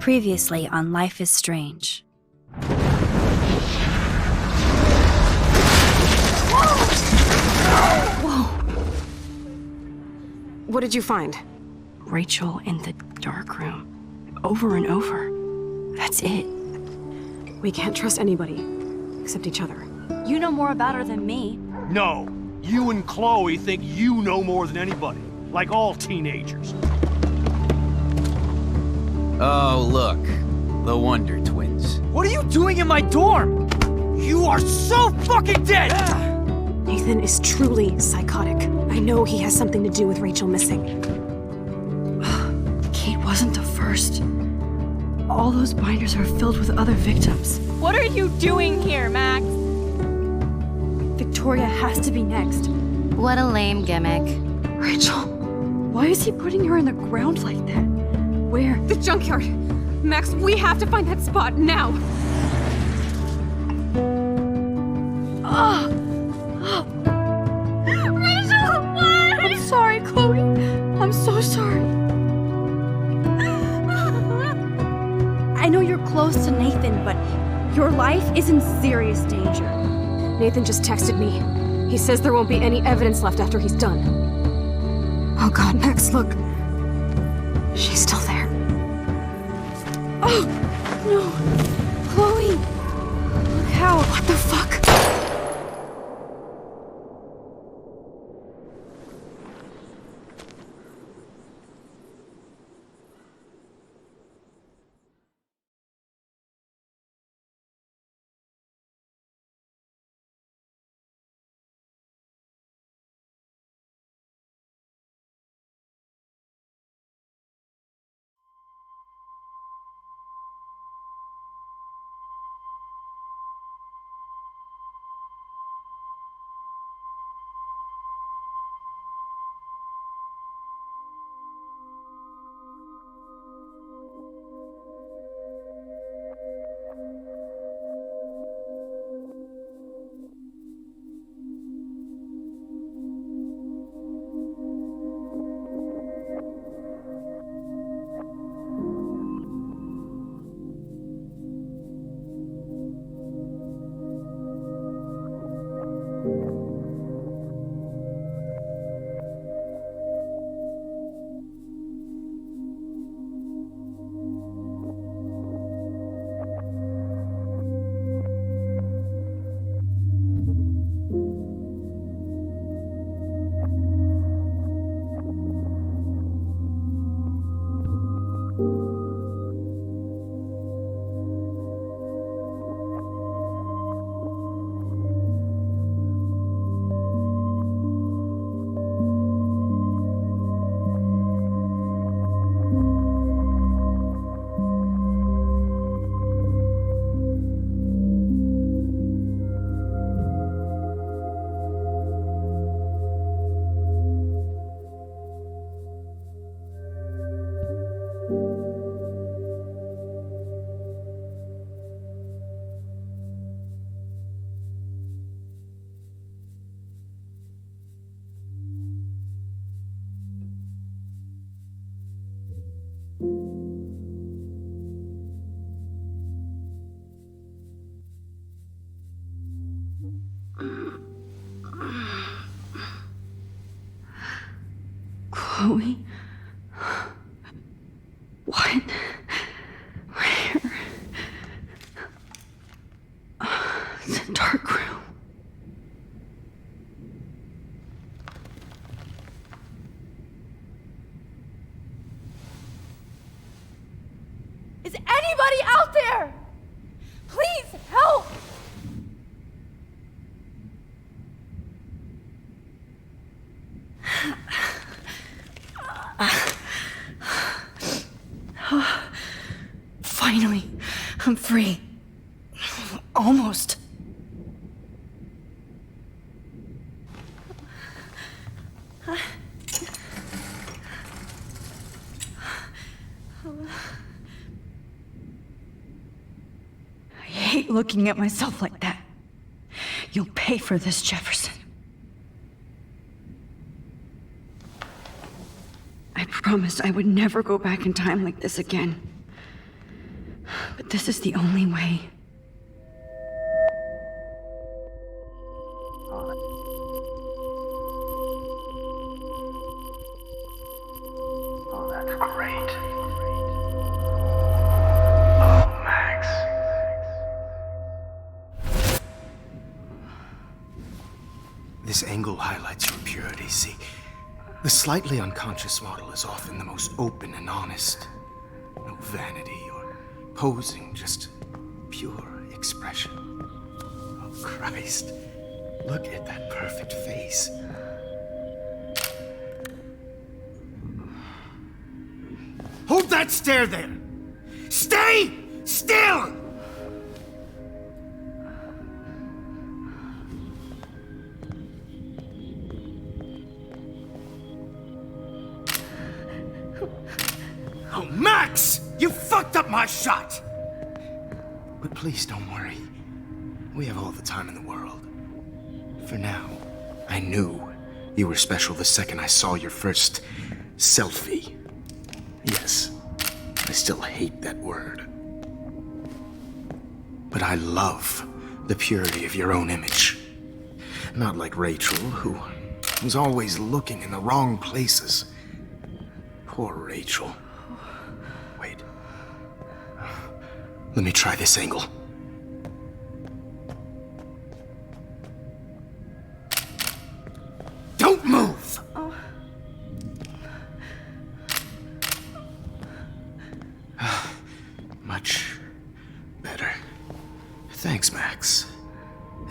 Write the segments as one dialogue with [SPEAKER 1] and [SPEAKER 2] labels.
[SPEAKER 1] Previously on Life is Strange.
[SPEAKER 2] Whoa! What did you find?
[SPEAKER 3] Rachel in the dark room. Over and over. That's it.
[SPEAKER 2] We can't trust anybody, except each other.
[SPEAKER 3] You know more about her than me.
[SPEAKER 4] No. You and Chloe think you know more than anybody. Like all teenagers.
[SPEAKER 5] Oh, look. The Wonder Twins.
[SPEAKER 4] What are you doing in my dorm? You are so fucking dead!
[SPEAKER 2] Nathan is truly psychotic. I know he has something to do with Rachel missing.
[SPEAKER 3] Kate wasn't the first. All those binders are filled with other victims.
[SPEAKER 6] What are you doing here, Max?
[SPEAKER 3] Victoria has to be next.
[SPEAKER 1] What a lame gimmick.
[SPEAKER 3] Rachel, why is he putting her in the ground like that? Where?
[SPEAKER 2] The junkyard! Max, we have to find that spot now!
[SPEAKER 3] Rachel, what? I'm sorry, Chloe. I'm so sorry. I know you're close to Nathan, but your life is in serious danger.
[SPEAKER 2] Nathan just texted me. He says there won't be any evidence left after he's done. Oh god, Max, look. She's still there.
[SPEAKER 3] Oh, no. Chloe. Look how.
[SPEAKER 2] What the fuck?
[SPEAKER 3] Chloe? What? Where? The dark room.
[SPEAKER 6] Is anybody out there? Please help!
[SPEAKER 3] Finally, I'm free. Almost. I hate looking at myself like that. You'll pay for this, Jefferson. I promised I would never go back in time like this again. This is the only way.
[SPEAKER 7] Oh, that's great. Oh, Max.
[SPEAKER 8] This angle highlights your purity, see? The slightly unconscious model is often the most open and honest. No vanity or posing, just pure expression. Oh, Christ. Look at that perfect face. Hold that stare there! Stay still! Oh, Max! You fucked up my shot! But please don't worry. We have all the time in the world. For now, I knew you were special the second I saw your first selfie. Yes, I still hate that word. But I love the purity of your own image. Not like Rachel, who was always looking in the wrong places. Poor Rachel. Wait. Let me try this angle. Don't move! Much better. Thanks, Max.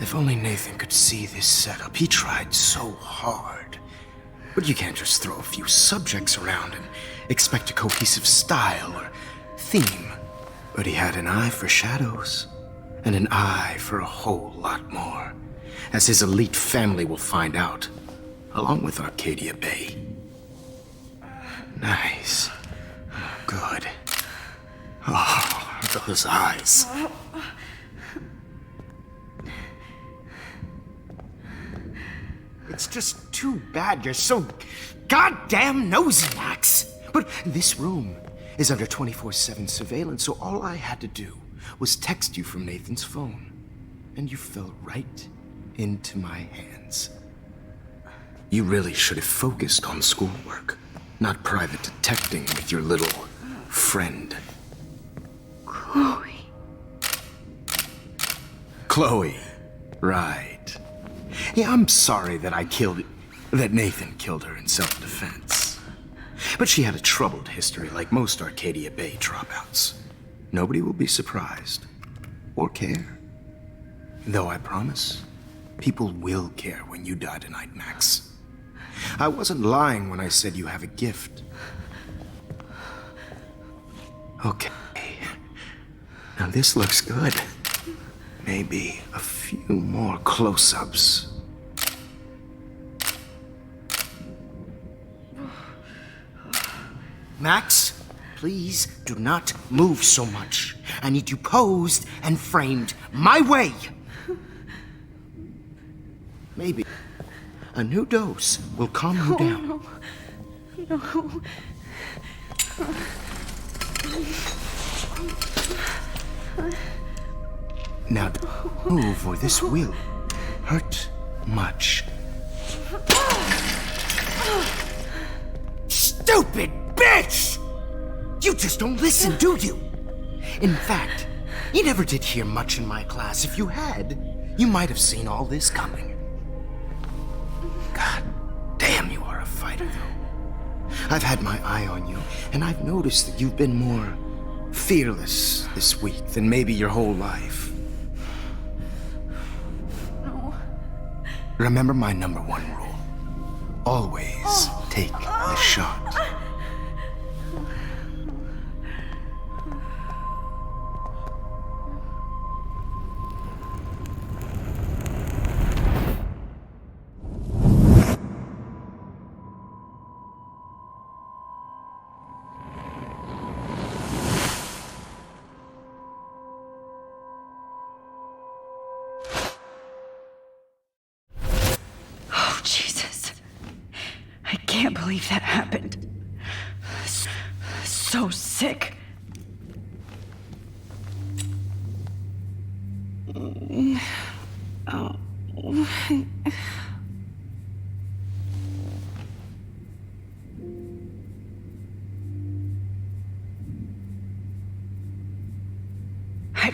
[SPEAKER 8] If only Nathan could see this setup. He tried so hard. But you can't just throw a few subjects around and expect a cohesive style or theme. But he had an eye for shadows, and an eye for a whole lot more, as his elite family will find out, along with Arcadia Bay. Nice. Good. Oh, those eyes. It's just too bad you're so goddamn nosy, Max. But this room is under 24/7 surveillance, so all I had to do was text you from Nathan's phone. And you fell right into my hands. You really should have focused on schoolwork, not private detecting with your little friend.
[SPEAKER 3] Chloe.
[SPEAKER 8] Chloe. Right. Yeah, I'm sorry that Nathan killed her in self-defense. But she had a troubled history like most Arcadia Bay dropouts. Nobody will be surprised. Or care. Though I promise, people will care when you die tonight, Max. I wasn't lying when I said you have a gift. Okay. Now this looks good. Maybe a few more close-ups. Max, please do not move so much. I need you posed and framed my way. Maybe a new dose will calm you down.
[SPEAKER 3] No.
[SPEAKER 8] Now don't move or this will hurt much. Stupid bitch! You just don't listen, do you? In fact, you never did hear much in my class. If you had, you might have seen all this coming. God damn, you are a fighter, though. I've had my eye on you, and I've noticed that you've been more fearless this week than maybe your whole life.
[SPEAKER 3] No.
[SPEAKER 8] Remember my number one rule. Always take the shot.
[SPEAKER 3] Oh, Jesus. I can't believe that happened. So sick. I'd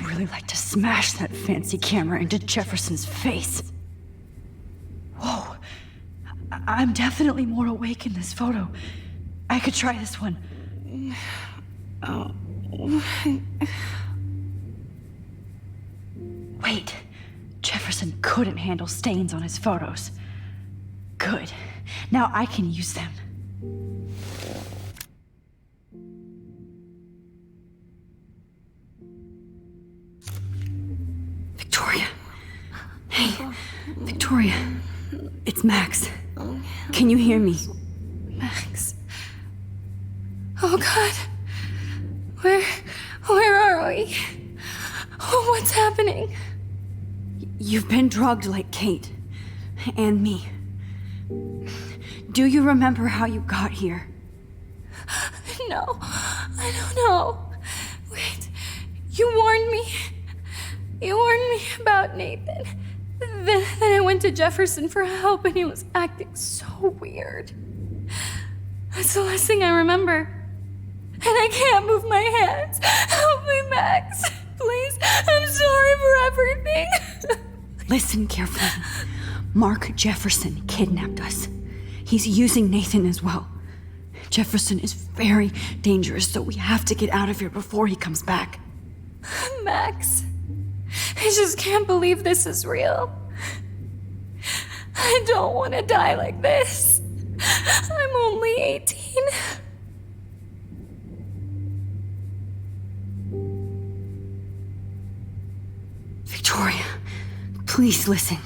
[SPEAKER 3] really like to smash that fancy camera into Jefferson's face. Whoa. I'm definitely more awake in this photo. I could try this one. Wait. Jefferson couldn't handle stains on his photos. Good. Now I can use them. Victoria. Hey, Victoria. It's Max. Can you hear me?
[SPEAKER 6] Max. Oh God. Where are we? Oh, what's happening?
[SPEAKER 3] You've been drugged like Kate. And me. Do you remember how you got here?
[SPEAKER 6] No, I don't know. Wait, you warned me. You warned me about Nathan. Then I went to Jefferson for help and he was acting so weird. That's the last thing I remember. And I can't move my hands. Help me, Max. Please, I'm sorry for everything.
[SPEAKER 3] Listen carefully. Mark Jefferson kidnapped us. He's using Nathan as well. Jefferson is very dangerous, so we have to get out of here before he comes back.
[SPEAKER 6] Max, I just can't believe this is real. I don't want to die like this. I'm only 18.
[SPEAKER 3] Victoria, please listen.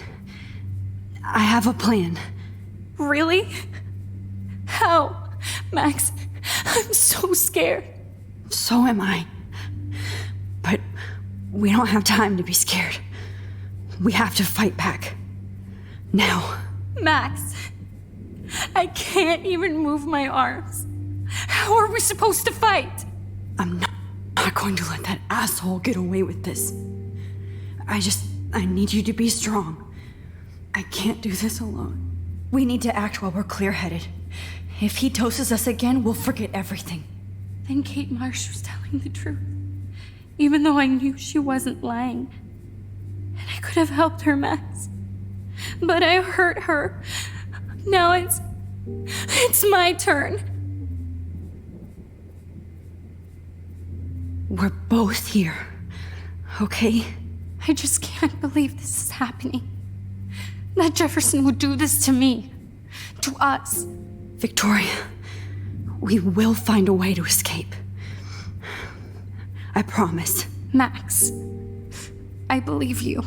[SPEAKER 3] I have a plan.
[SPEAKER 6] Really? How? Max, I'm so scared.
[SPEAKER 3] So am I. But we don't have time to be scared. We have to fight back. Now.
[SPEAKER 6] Max, I can't even move my arms. How are we supposed to fight?
[SPEAKER 3] I'm not going to let that asshole get away with this. I need you to be strong. I can't do this alone. We need to act while we're clear-headed. If he doses us again, we'll forget everything.
[SPEAKER 6] Then Kate Marsh was telling the truth. Even though I knew she wasn't lying. And I could have helped her, Max. But I hurt her. Now it's my turn.
[SPEAKER 3] We're both here, okay?
[SPEAKER 6] I just can't believe this is happening. That Jefferson would do this to me. To us.
[SPEAKER 3] Victoria, we will find a way to escape. I promise.
[SPEAKER 6] Max, I believe you.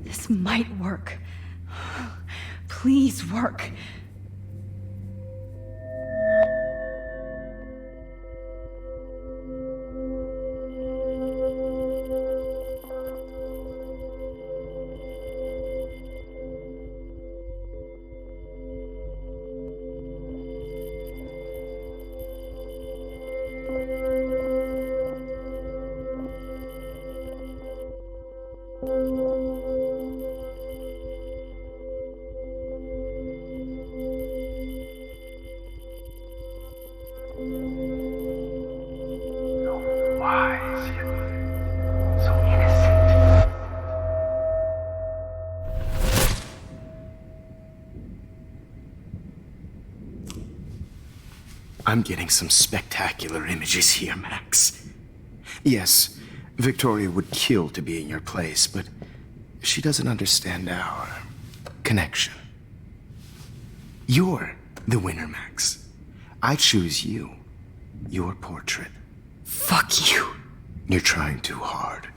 [SPEAKER 3] This might work. Please work.
[SPEAKER 7] So wise, yet so innocent.
[SPEAKER 8] I'm getting some spectacular images here, Max. Yes, Victoria would kill to be in your place, but she doesn't understand our connection. You're the winner, Max. I choose you. Your portrait.
[SPEAKER 3] Fuck you.
[SPEAKER 8] You're trying too hard.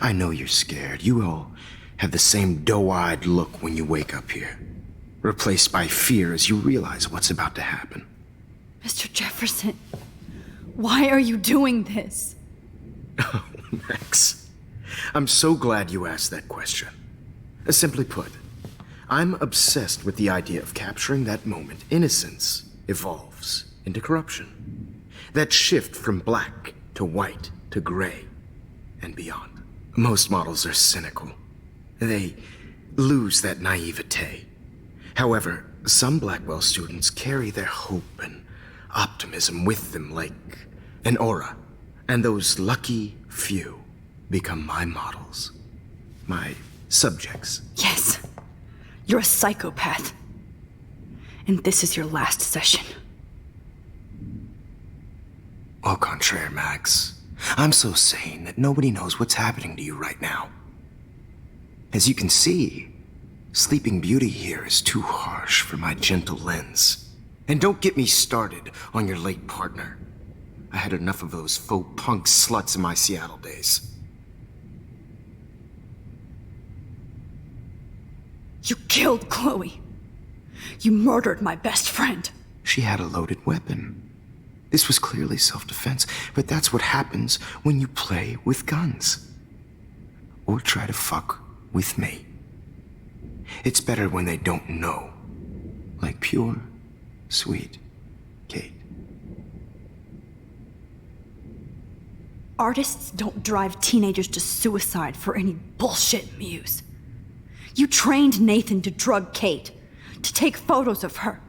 [SPEAKER 8] I know you're scared. You all have the same doe-eyed look when you wake up here, replaced by fear as you realize what's about to happen.
[SPEAKER 3] Mr. Jefferson, why are you doing this?
[SPEAKER 8] Oh, Max, I'm so glad you asked that question. Simply put, I'm obsessed with the idea of capturing that moment innocence evolves into corruption. That shift from black to white to gray and beyond. Most models are cynical. They lose that naivete. However, some Blackwell students carry their hope and optimism with them like an aura. And those lucky few become my models. My subjects.
[SPEAKER 3] Yes. You're a psychopath. And this is your last session.
[SPEAKER 8] Au contraire, Max. I'm so sane that nobody knows what's happening to you right now. As you can see, Sleeping Beauty here is too harsh for my gentle lens. And don't get me started on your late partner. I had enough of those faux punk sluts in my Seattle days.
[SPEAKER 3] You killed Chloe. You murdered my best friend.
[SPEAKER 8] She had a loaded weapon. This was clearly self-defense, but that's what happens when you play with guns. Or try to fuck with me. It's better when they don't know. Like pure, sweet Kate.
[SPEAKER 3] Artists don't drive teenagers to suicide for any bullshit muse. You trained Nathan to drug Kate, to take photos of her.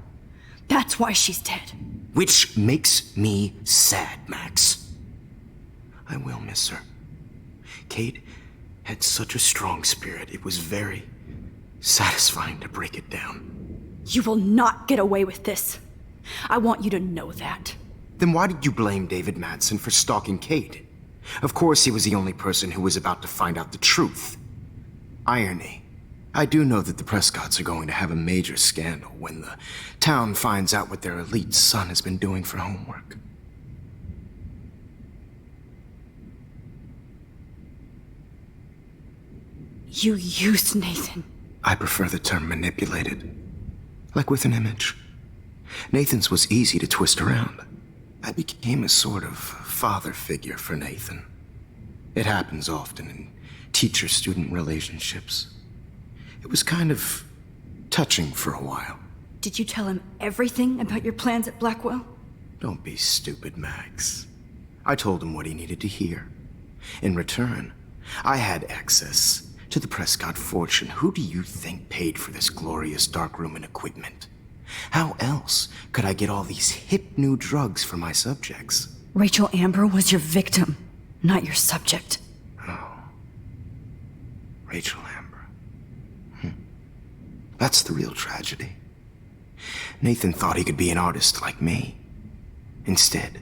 [SPEAKER 3] That's why she's dead.
[SPEAKER 8] Which makes me sad, Max. I will miss her. Kate had such a strong spirit, it was very satisfying to break it down.
[SPEAKER 3] You will not get away with this. I want you to know that.
[SPEAKER 8] Then why did you blame David Madsen for stalking Kate? Of course he was the only person who was about to find out the truth. Irony. I do know that the Prescotts are going to have a major scandal when the town finds out what their elite son has been doing for homework.
[SPEAKER 3] You used Nathan.
[SPEAKER 8] I prefer the term manipulated. Like with an image. Nathan's was easy to twist around. I became a sort of father figure for Nathan. It happens often in teacher-student relationships. It was kind of touching for a while.
[SPEAKER 3] Did you tell him everything about your plans at Blackwell?
[SPEAKER 8] Don't be stupid, Max. I told him what he needed to hear. In return, I had access to the Prescott fortune. Who do you think paid for this glorious darkroom and equipment? How else could I get all these hip new drugs for my subjects?
[SPEAKER 3] Rachel Amber was your victim, not your subject.
[SPEAKER 8] Oh. Rachel Amber. That's the real tragedy. Nathan thought he could be an artist like me. Instead,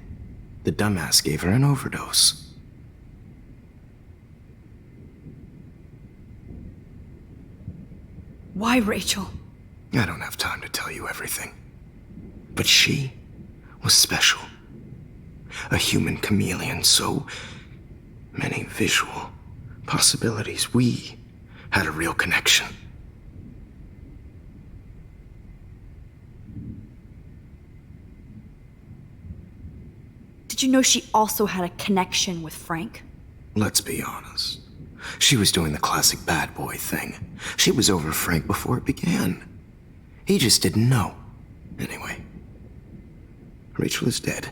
[SPEAKER 8] the dumbass gave her an overdose.
[SPEAKER 3] Why Rachel?
[SPEAKER 8] I don't have time to tell you everything. But she was special. A human chameleon, so many visual possibilities. We had a real connection.
[SPEAKER 3] Did you know she also had a connection with Frank?
[SPEAKER 8] Let's be honest. She was doing the classic bad boy thing. She was over Frank before it began. He just didn't know. Anyway, Rachel is dead.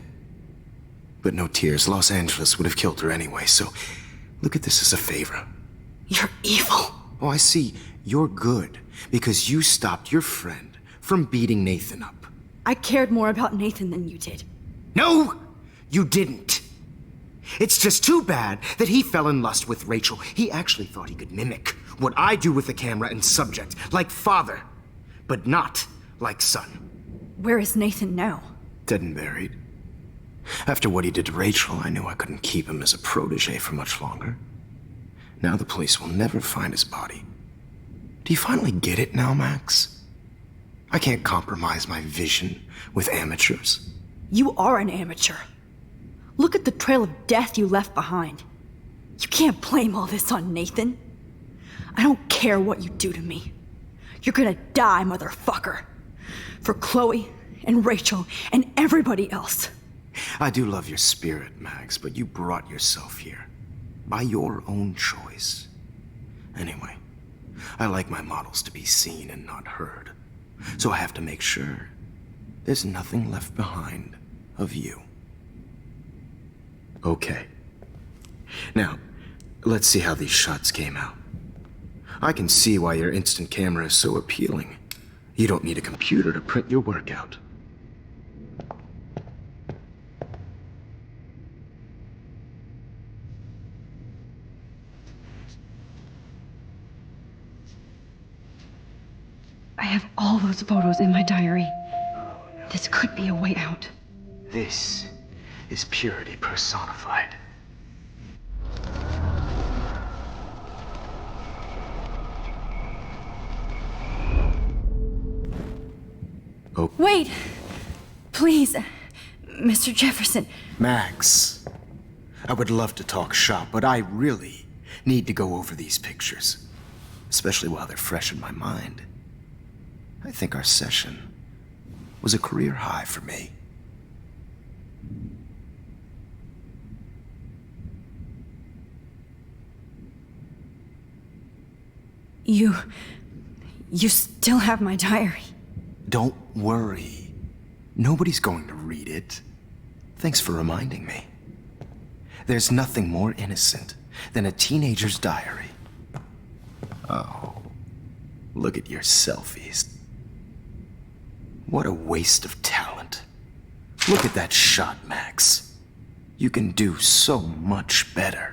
[SPEAKER 8] But no tears. Los Angeles would have killed her anyway, so look at this as a favor.
[SPEAKER 3] You're evil.
[SPEAKER 8] Oh, I see. You're good because you stopped your friend from beating Nathan up.
[SPEAKER 3] I cared more about Nathan than you did.
[SPEAKER 8] No, you didn't. It's just too bad that he fell in lust with Rachel. He actually thought he could mimic what I do with the camera and subject, like father, but not like son.
[SPEAKER 3] Where is Nathan now?
[SPEAKER 8] Dead and buried. After what he did to Rachel, I knew I couldn't keep him as a protege for much longer. Now the police will never find his body. Do you finally get it now, Max? I can't compromise my vision with amateurs.
[SPEAKER 3] You are an amateur. Look at the trail of death you left behind. You can't blame all this on Nathan. I don't care what you do to me. You're gonna die, motherfucker. For Chloe and Rachel and everybody else.
[SPEAKER 8] I do love your spirit, Max, but you brought yourself here. By your own choice. Anyway, I like my models to be seen and not heard. So I have to make sure there's nothing left behind of you. Okay. Now, let's see how these shots came out. I can see why your instant camera is so appealing. You don't need a computer to print your work out.
[SPEAKER 3] I have all those photos in my diary. This could be a way out.
[SPEAKER 8] This is purity personified. Oh.
[SPEAKER 3] Wait! Please, Mr. Jefferson.
[SPEAKER 8] Max, I would love to talk shop, but I really need to go over these pictures, especially while they're fresh in my mind. I think our session was a career high for me.
[SPEAKER 3] You still have my diary.
[SPEAKER 8] Don't worry. Nobody's going to read it. Thanks for reminding me. There's nothing more innocent than a teenager's diary. Oh, look at your selfies. What a waste of talent. Look at that shot, Max. You can do so much better.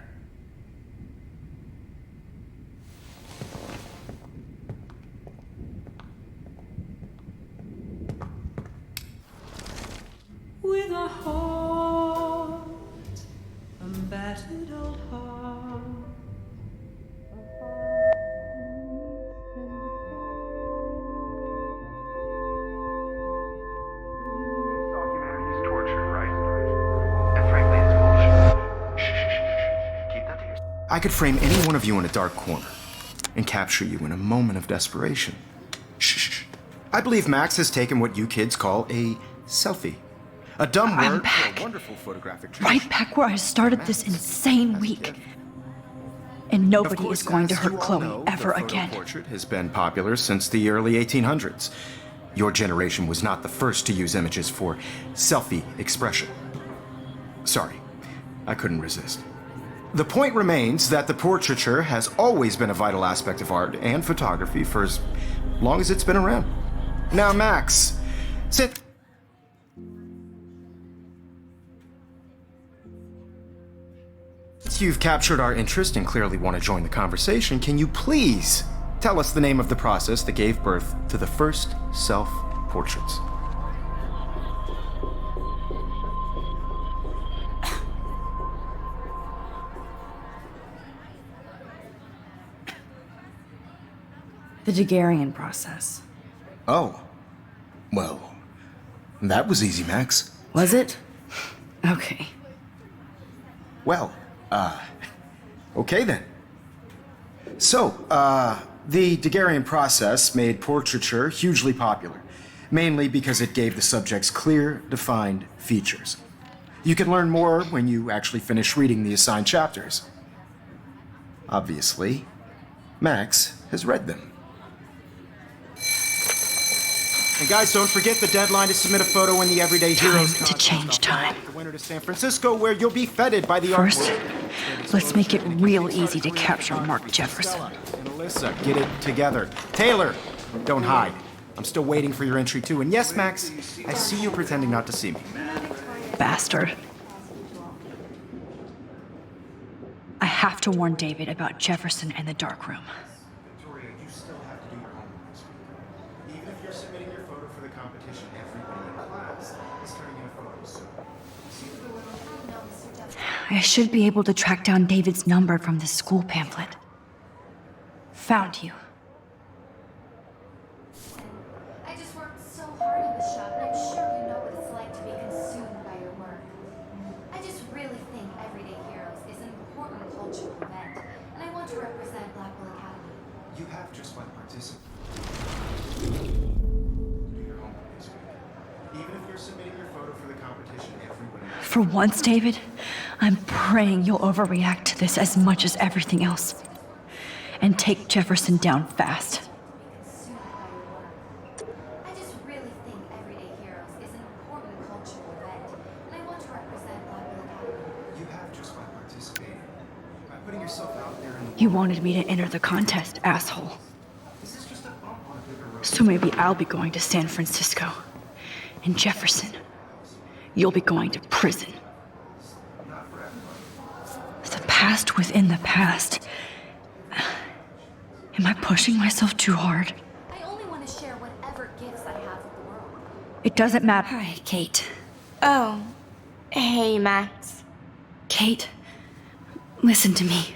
[SPEAKER 9] With a heart, a battered old heart.
[SPEAKER 7] All humanity is torture, right? And frankly, it's bullshit. Shh. Keep that to yourself.
[SPEAKER 8] I could frame any one of you in a dark corner and capture you in a moment of desperation. Shh. I believe Max has taken what you kids call a selfie. A dumb
[SPEAKER 3] I'm
[SPEAKER 8] word
[SPEAKER 3] back.
[SPEAKER 8] for a wonderful photographic
[SPEAKER 3] Right back where I started this insane week. And nobody is going to hurt Chloe ever again.
[SPEAKER 8] The portrait has been popular since the early 1800s. Your generation was not the first to use images for selfie expression. Sorry, I couldn't resist. The point remains that the portraiture has always been a vital aspect of art and photography for as long as it's been around. Now, Max, sit. Since you've captured our interest and clearly want to join the conversation, can you please tell us the name of the process that gave birth to the first self-portraits?
[SPEAKER 3] The Daguerrean process.
[SPEAKER 8] Oh. Well, that was easy, Max.
[SPEAKER 3] Was it? Okay.
[SPEAKER 8] Well, okay then. So, the Daguerrean process made portraiture hugely popular, mainly because it gave the subjects clear, defined features. You can learn more when you actually finish reading the assigned chapters. Obviously, Max has read them. And guys, don't forget the deadline to submit a photo in the Everyday Heroes
[SPEAKER 3] Time to change time.
[SPEAKER 8] The winner to San Francisco, where you'll be feted by the
[SPEAKER 3] First,
[SPEAKER 8] artwork.
[SPEAKER 3] let's make it real easy to capture Mark Jefferson.
[SPEAKER 8] And Alyssa, get it together. Taylor, don't hide. I'm still waiting for your entry too. And yes, Max, I see you pretending not to see me.
[SPEAKER 3] Bastard. I have to warn David about Jefferson and the dark room.
[SPEAKER 8] Victoria, you still have to do your homework this week. Even if you're submitting your photo for the competition, everybody in class is turning in a photo soon.
[SPEAKER 3] I should be able to track down David's number from the school pamphlet. Found you.
[SPEAKER 10] I just worked so hard in the shop, and I'm sure you know what it's like to be consumed by your work. I just really think Everyday Heroes is an important cultural event, and I want to represent Blackwell Academy.
[SPEAKER 8] You have just one participant. Do your homework this week. Even if you're submitting your photo for the competition, everybody.
[SPEAKER 3] For once, David, I'm praying you'll overreact to this as much as everything else. And take Jefferson down fast.
[SPEAKER 10] Consumed by your work. I just really think Everyday Heroes is an important cultural event, and I want to represent Blackwell Academy.
[SPEAKER 8] You have just one participating.
[SPEAKER 3] You wanted me to enter the contest, asshole. So maybe I'll be going to San Francisco. And Jefferson, you'll be going to prison. The past within the past. Am I pushing myself too hard?
[SPEAKER 10] I only want to share whatever gifts I have with the world.
[SPEAKER 3] It doesn't matter. Hi, Kate.
[SPEAKER 6] Oh, hey, Max.
[SPEAKER 3] Kate, listen to me.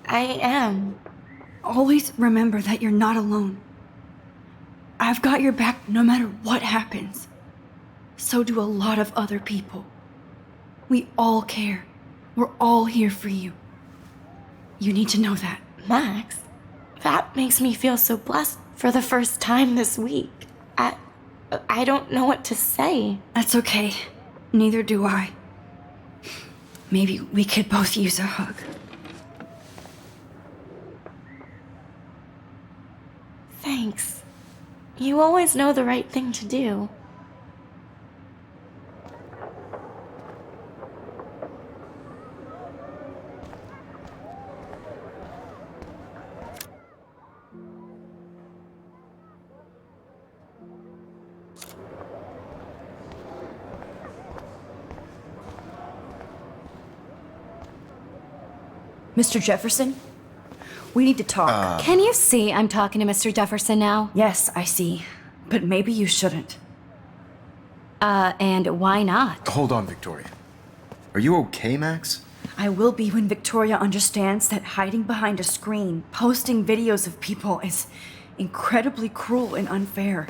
[SPEAKER 6] I am.
[SPEAKER 3] Always remember that you're not alone. I've got your back no matter what happens. So do a lot of other people. We all care. We're all here for you. You need to know that.
[SPEAKER 6] Max, that makes me feel so blessed for the first time this week. I don't know what to say.
[SPEAKER 3] That's okay. Neither do I. Maybe we could both use a hug.
[SPEAKER 6] Thanks. You always know the right thing to do.
[SPEAKER 3] Mr. Jefferson? We need to talk.
[SPEAKER 1] Can you see I'm talking to Mr. Jefferson now?
[SPEAKER 3] Yes, I see. But maybe you shouldn't.
[SPEAKER 1] And why not?
[SPEAKER 8] Hold on, Victoria. Are you okay, Max?
[SPEAKER 3] I will be when Victoria understands that hiding behind a screen, posting videos of people is incredibly cruel and unfair.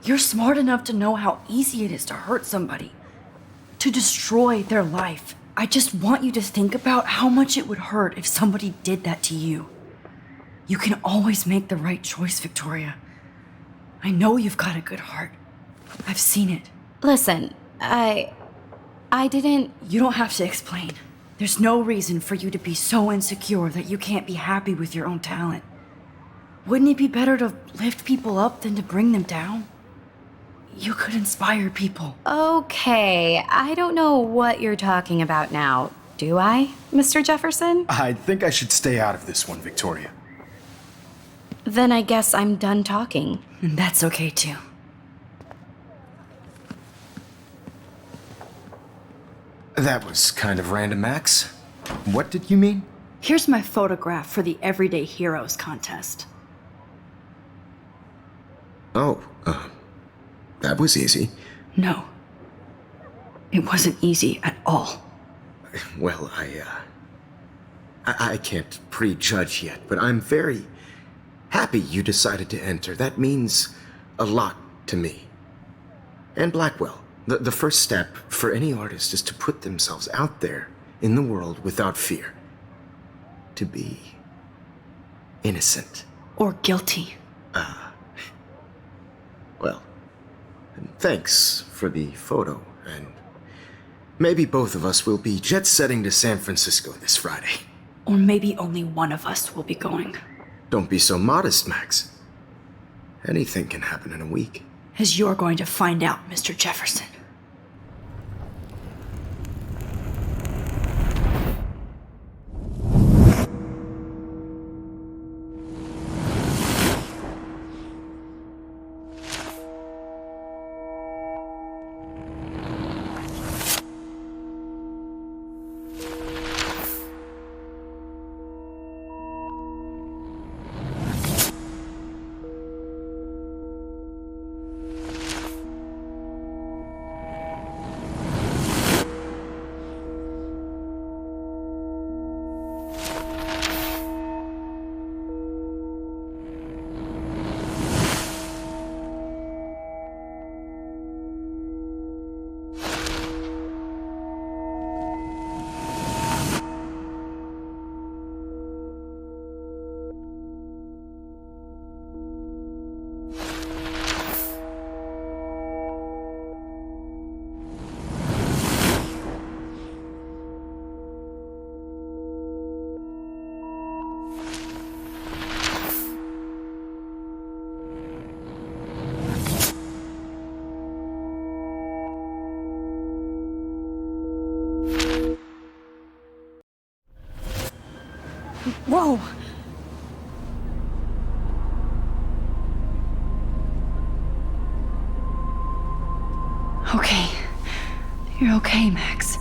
[SPEAKER 3] You're smart enough to know how easy it is to hurt somebody, to destroy their life. I just want you to think about how much it would hurt if somebody did that to you. You can always make the right choice, Victoria. I know you've got a good heart. I've seen it.
[SPEAKER 1] Listen, I didn't...
[SPEAKER 3] You don't have to explain. There's no reason for you to be so insecure that you can't be happy with your own talent. Wouldn't it be better to lift people up than to bring them down? You could inspire people.
[SPEAKER 1] Okay, I don't know what you're talking about now. Do I, Mr. Jefferson?
[SPEAKER 8] I think I should stay out of this one, Victoria.
[SPEAKER 1] Then I guess I'm done talking.
[SPEAKER 3] And that's okay too.
[SPEAKER 8] That was kind of random, Max. What did you mean?
[SPEAKER 3] Here's my photograph for the Everyday Heroes contest.
[SPEAKER 8] Oh, that was easy.
[SPEAKER 3] No. It wasn't easy at all.
[SPEAKER 8] Well, I can't prejudge yet, but I'm very happy you decided to enter. That means a lot to me. And Blackwell. The first step for any artist is to put themselves out there in the world without fear. To be innocent.
[SPEAKER 3] Or guilty.
[SPEAKER 8] Well, thanks for the photo, and maybe both of us will be jet-setting to San Francisco this Friday.
[SPEAKER 3] Or maybe only one of us will be going.
[SPEAKER 8] Don't be so modest, Max. Anything can happen in a week.
[SPEAKER 3] As you're going to find out, Mr. Jefferson. Whoa!
[SPEAKER 1] Okay. You're okay, Max.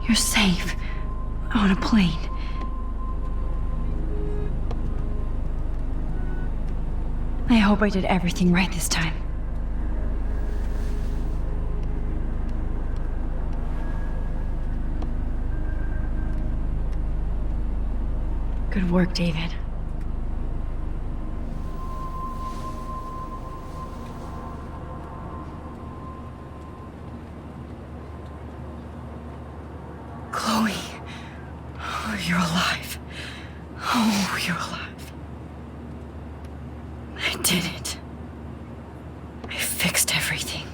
[SPEAKER 1] You're safe. On a plane. I hope I did everything right this time. Good work, David. Chloe. Oh, you're alive. Oh, you're alive. I did it. I fixed everything.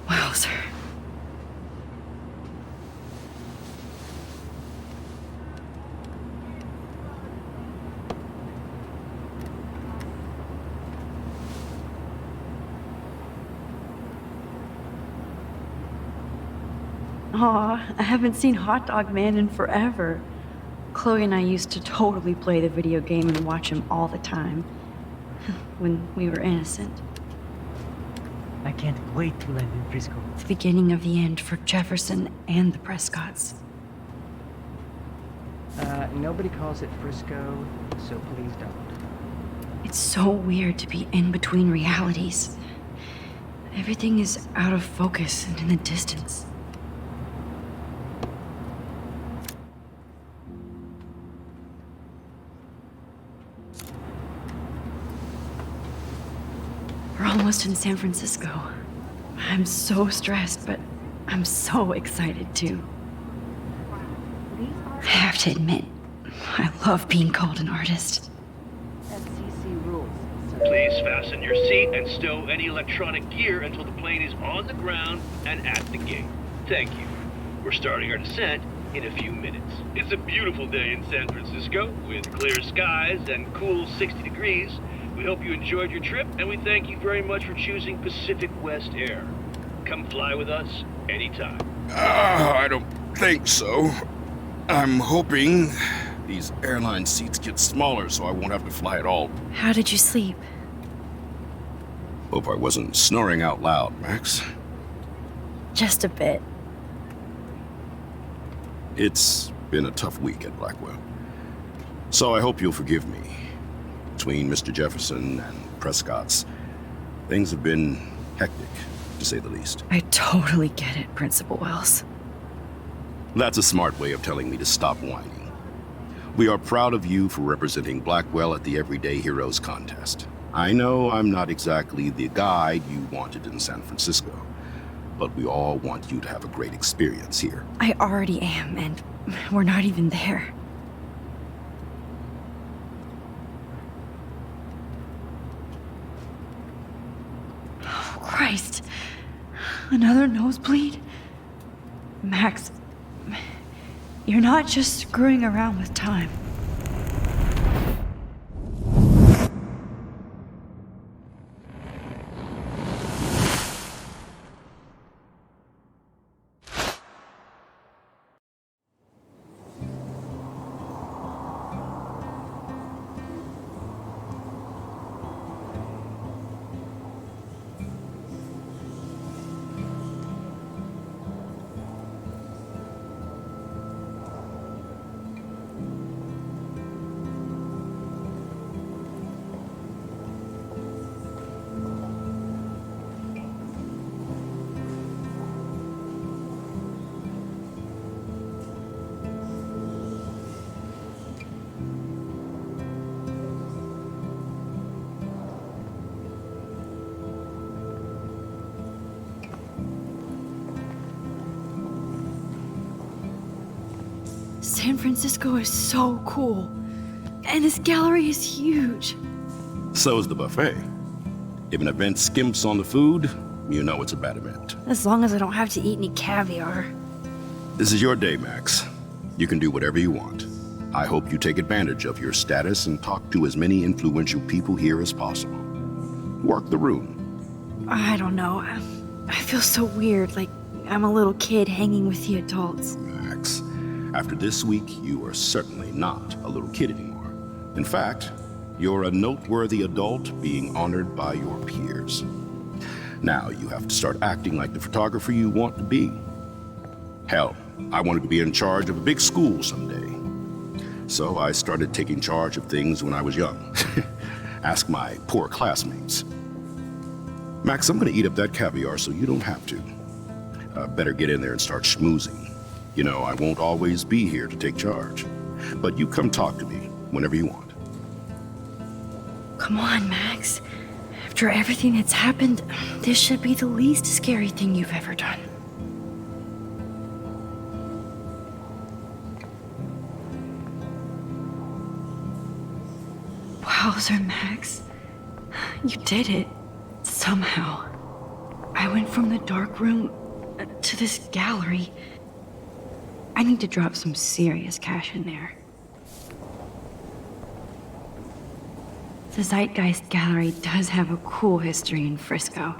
[SPEAKER 1] Wowzer. Aw, I haven't seen Hot Dog Man in forever. Chloe and I used to totally play the video game and watch him all the time. When we were innocent.
[SPEAKER 11] I can't wait to land in Frisco.
[SPEAKER 1] The beginning of the end for Jefferson and the Prescotts.
[SPEAKER 11] Nobody calls it Frisco, so please don't.
[SPEAKER 1] It's so weird to be in between realities. Everything is out of focus and in the distance. We're almost in San Francisco. I'm so stressed, but I'm so excited too. I have to admit, I love being called an artist.
[SPEAKER 12] Please fasten your seat and stow any electronic gear until the plane is on the ground and at the gate. Thank you. We're starting our descent in a few minutes. It's a beautiful day in San Francisco with clear skies and cool 60 degrees. We hope you enjoyed your trip, and we thank you very much for choosing Pacific West Air. Come fly with us anytime.
[SPEAKER 8] I don't think so. I'm hoping these airline seats get smaller so I won't have to fly at all.
[SPEAKER 1] How did you sleep?
[SPEAKER 8] Hope I wasn't snoring out loud, Max.
[SPEAKER 1] Just a bit.
[SPEAKER 8] It's been a tough week at Blackwell. So I hope you'll forgive me. Between Mr. Jefferson and Prescott's, things have been hectic, to say the least.
[SPEAKER 1] I totally get it, Principal Wells.
[SPEAKER 8] That's a smart way of telling me to stop whining. We are proud of you for representing Blackwell at the Everyday Heroes contest. I know I'm not exactly the guide you wanted in San Francisco, but we all want you to have a great experience here.
[SPEAKER 1] I already am, and we're not even there. Oh, Christ. Another nosebleed? Max, you're not just screwing around with time. San Francisco is so cool. And this gallery is huge.
[SPEAKER 8] So is the buffet. If an event skimps on the food, you know it's a bad event.
[SPEAKER 1] As long as I don't have to eat any caviar.
[SPEAKER 8] This is your day, Max. You can do whatever you want. I hope you take advantage of your status and talk to as many influential people here as possible. Work the room.
[SPEAKER 1] I don't know. I feel so weird, like I'm a little kid hanging with the adults.
[SPEAKER 8] Max, after this week, you are certainly not a little kid anymore.
[SPEAKER 13] In fact, you're a noteworthy adult being honored by your peers. Now you have to start acting like the photographer you want to be. Hell, I wanted to be in charge of a big school someday. So I started taking charge of things when I was young. Ask my poor classmates. Max, I'm gonna eat up that caviar so you don't have to. Better get in there and start schmoozing. You know, I won't always be here to take charge. But you come talk to me whenever you want.
[SPEAKER 1] Come on, Max. After everything that's happened, this should be the least scary thing you've ever done. Wowzer, Max. You did it. Somehow. I went from the dark room to this gallery. I need to drop some serious cash in there. The Zeitgeist Gallery does have a cool history in Frisco.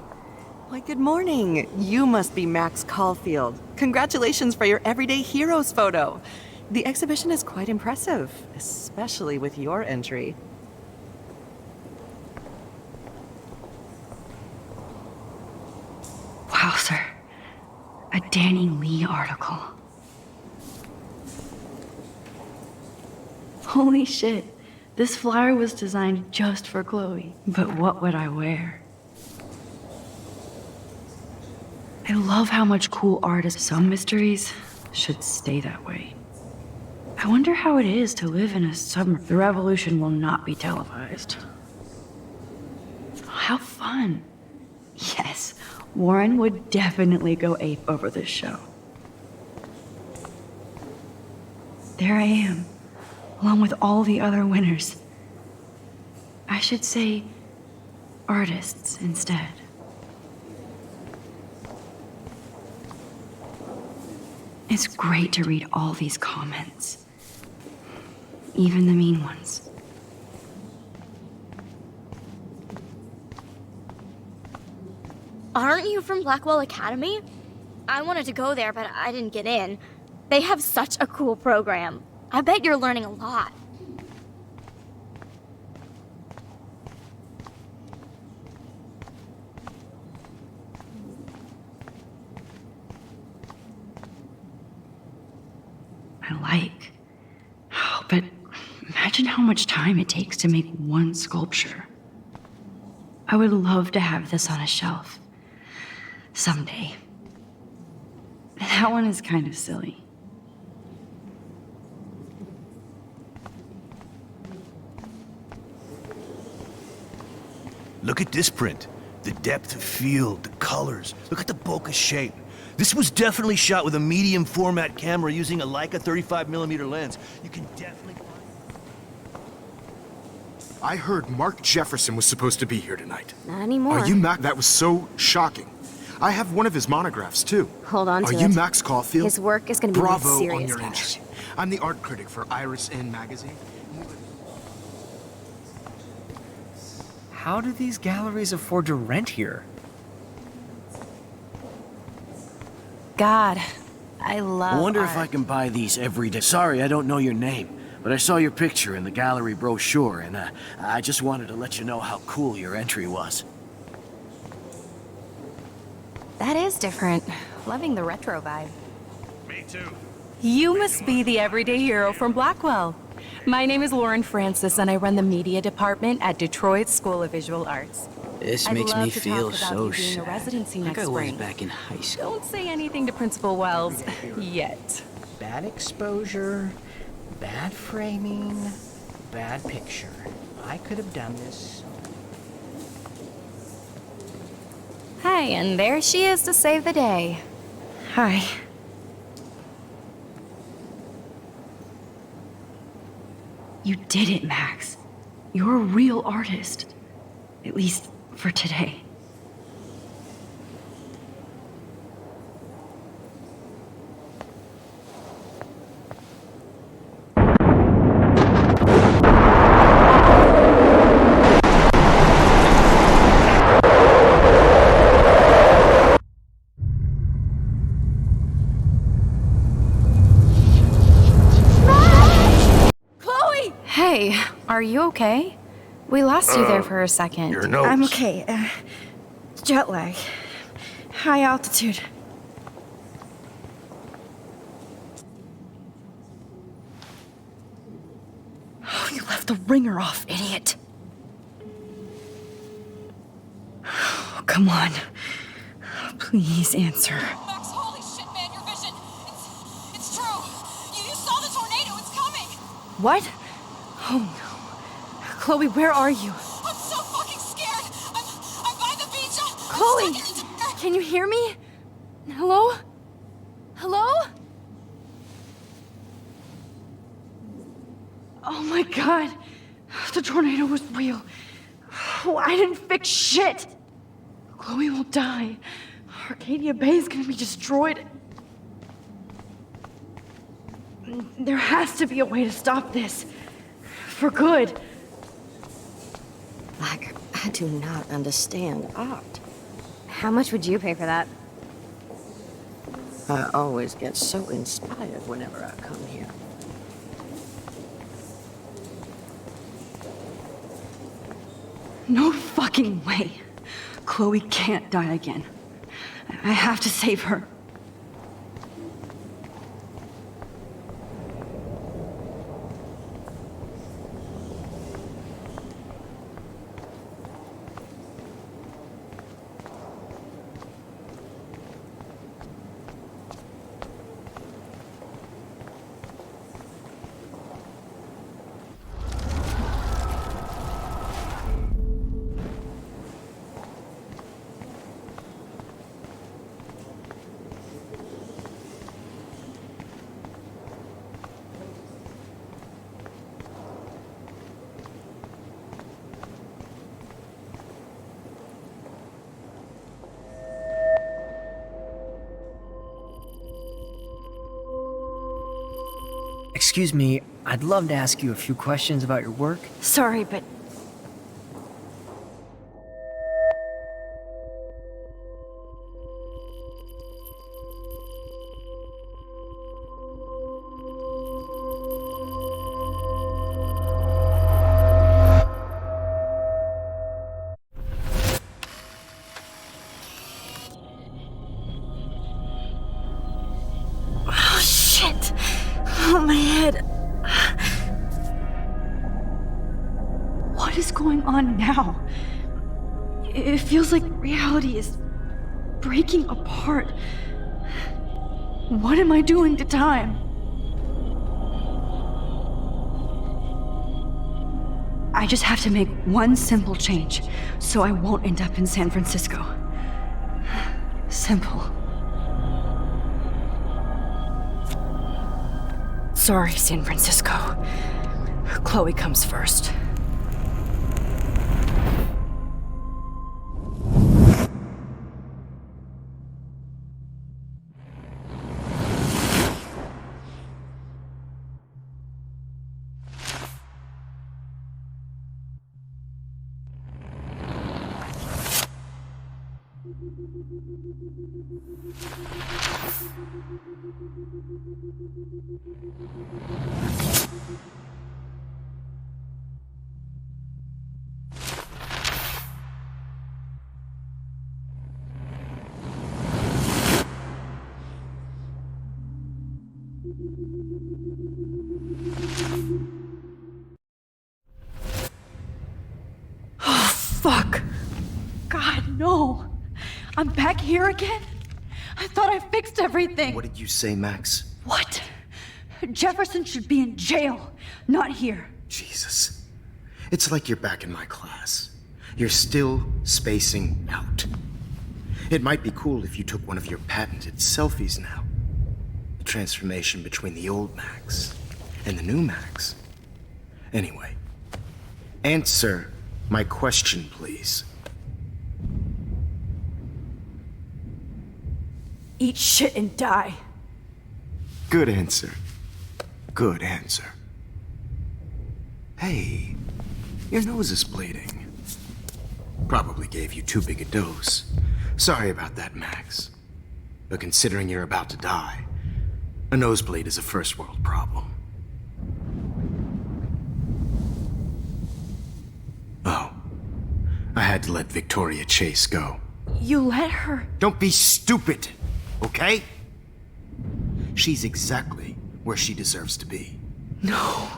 [SPEAKER 14] Why, good morning. You must be Max Caulfield. Congratulations for your Everyday Heroes photo. The exhibition is quite impressive, especially with your entry.
[SPEAKER 1] Wowzer. A Danny Lee article. Holy shit. This flyer was designed just for Chloe. But what would I wear? I love how much cool art is. Some mysteries should stay that way. I wonder how it is to live in a submarine. The revolution will not be televised. How fun. Yes, Warren would definitely go ape over this show. There I am, along with all the other winners. I should say artists instead. It's great to read all these comments, even the mean ones.
[SPEAKER 15] Aren't you from Blackwell Academy? I wanted to go there, but I didn't get in. They have such a cool program. I bet you're learning a lot.
[SPEAKER 1] I like. Oh, but imagine how much time it takes to make one sculpture. I would love to have this on a shelf. Someday. That one is kind of silly.
[SPEAKER 4] Look at this print. The depth of field, the colors. Look at the bokeh shape. This was definitely shot with a medium format camera using a Leica 35mm lens. You can definitely find...
[SPEAKER 8] I heard Mark Jefferson was supposed to be here tonight.
[SPEAKER 2] Not anymore.
[SPEAKER 8] Are you Max? That was so shocking. I have one of his monographs, too.
[SPEAKER 2] Hold on to
[SPEAKER 8] Are
[SPEAKER 2] it.
[SPEAKER 8] you Max Caulfield?
[SPEAKER 2] His work is going to be
[SPEAKER 8] Bravo
[SPEAKER 2] with serious
[SPEAKER 8] on your
[SPEAKER 2] cash.
[SPEAKER 8] entry. I'm the art critic for Iris N magazine.
[SPEAKER 11] How do these galleries afford to rent here?
[SPEAKER 14] God, I love
[SPEAKER 16] I wonder
[SPEAKER 14] art.
[SPEAKER 16] if I can buy these every day. Sorry, I don't know your name, but I saw your picture in the gallery brochure, and I just wanted to let you know how cool your entry was.
[SPEAKER 2] That is different. Loving the retro vibe.
[SPEAKER 12] Me too.
[SPEAKER 14] You must be the everyday hero from Blackwell. My name is Lauren Francis, and I run the media department at Detroit School of Visual Arts.
[SPEAKER 5] This
[SPEAKER 14] I'd
[SPEAKER 5] makes
[SPEAKER 14] love
[SPEAKER 5] me
[SPEAKER 14] to
[SPEAKER 5] feel
[SPEAKER 14] talk about
[SPEAKER 5] so
[SPEAKER 14] you being a
[SPEAKER 5] sad.
[SPEAKER 14] residency
[SPEAKER 5] Like
[SPEAKER 14] next
[SPEAKER 5] I was
[SPEAKER 14] spring.
[SPEAKER 5] back in high school.
[SPEAKER 14] Don't say anything to Principal Wells yet.
[SPEAKER 11] Bad exposure, bad framing, bad picture. I could have done this.
[SPEAKER 2] Hi, and there she is to save the day.
[SPEAKER 1] Hi. You did it, Max. You're a real artist. At least for today. Are you okay? We lost you there for a second.
[SPEAKER 8] Your nose.
[SPEAKER 3] I'm okay. Jet lag. High altitude. Oh, you left the ringer off, idiot. Oh, come on. Please answer.
[SPEAKER 17] Max, holy shit, man, your vision. It's true. You saw the tornado. It's coming.
[SPEAKER 3] What? Oh no. Chloe, where are you?
[SPEAKER 17] I'm so fucking scared. I'm by the beach.
[SPEAKER 3] Chloe! Can you hear me? Hello? Hello? Oh my god. The tornado was real. Oh, I didn't fix shit. Chloe will die. Arcadia Bay is gonna be destroyed. There has to be a way to stop this. For good.
[SPEAKER 18] Like, I do not understand art.
[SPEAKER 2] How much would you pay for that?
[SPEAKER 18] I always get so inspired whenever I come here.
[SPEAKER 3] No fucking way. Chloe can't die again. I have to save her.
[SPEAKER 11] Excuse me, I'd love to ask you a few questions about your work.
[SPEAKER 3] Sorry, but oh shit. Oh, my head. What is going on now? It feels like reality is breaking apart. What am I doing to time? I just have to make one simple change so I won't end up in San Francisco. Simple. Sorry, San Francisco. Chloe comes first. Oh, fuck. God, no. I'm back here again? I thought I fixed everything.
[SPEAKER 8] What did you say, Max?
[SPEAKER 3] What? Jefferson should be in jail, not here.
[SPEAKER 8] Jesus. It's like you're back in my class. You're still spacing out. It might be cool if you took one of your patented selfies now. The transformation between the old Max and the new Max. Anyway, answer my question, please.
[SPEAKER 3] Eat shit and die.
[SPEAKER 8] Good answer. Good answer. Hey, your nose is bleeding. Probably gave you too big a dose. Sorry about that, Max. But considering you're about to die, a nosebleed is a first world problem. I had to let Victoria Chase go.
[SPEAKER 1] You let her?
[SPEAKER 8] Don't be stupid, okay? She's exactly where she deserves to be.
[SPEAKER 1] No.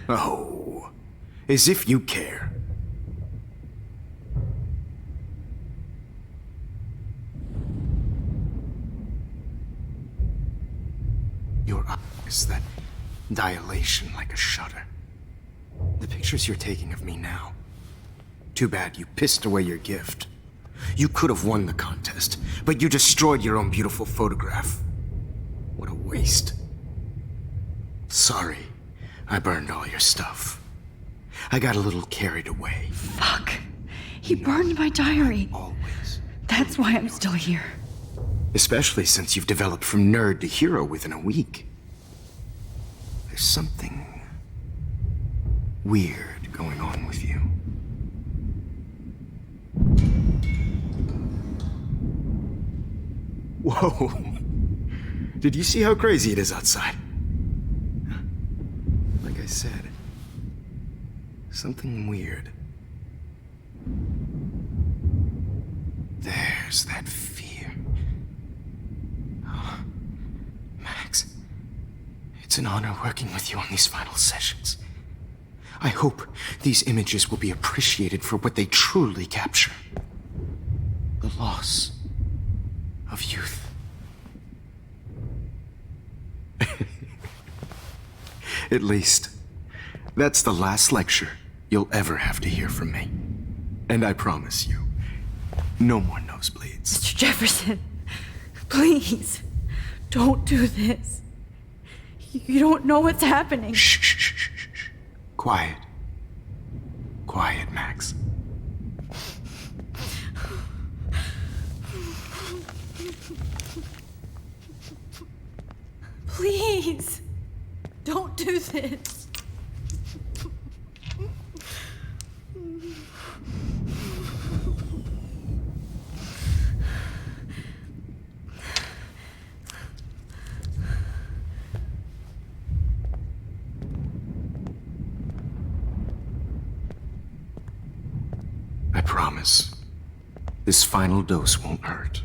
[SPEAKER 8] Oh, as if you care. Your eyes, that dilation like a shutter. The pictures you're taking of me now. Too bad you pissed away your gift. You could have won the contest, but you destroyed your own beautiful photograph. What a waste. Sorry, I burned all your stuff. I got a little carried away.
[SPEAKER 1] Fuck. He burned my diary.
[SPEAKER 8] Always.
[SPEAKER 1] That's why I'm still here.
[SPEAKER 8] Especially since you've developed from nerd to hero within a week. There's something weird going on with you. Whoa. Did you see how crazy it is outside? Like I said, something weird. There's that fear. Oh, Max, it's an honor working with you on these final sessions. I hope these images will be appreciated for what they truly capture. The loss of youth. At least, that's the last lecture you'll ever have to hear from me. And I promise you, no more nosebleeds.
[SPEAKER 1] Mr. Jefferson, please, don't do this. You don't know what's happening.
[SPEAKER 8] Shh, shh, shh, shh, shh. Quiet. Quiet, Max.
[SPEAKER 1] Please, don't do this.
[SPEAKER 8] I promise, this final dose won't hurt.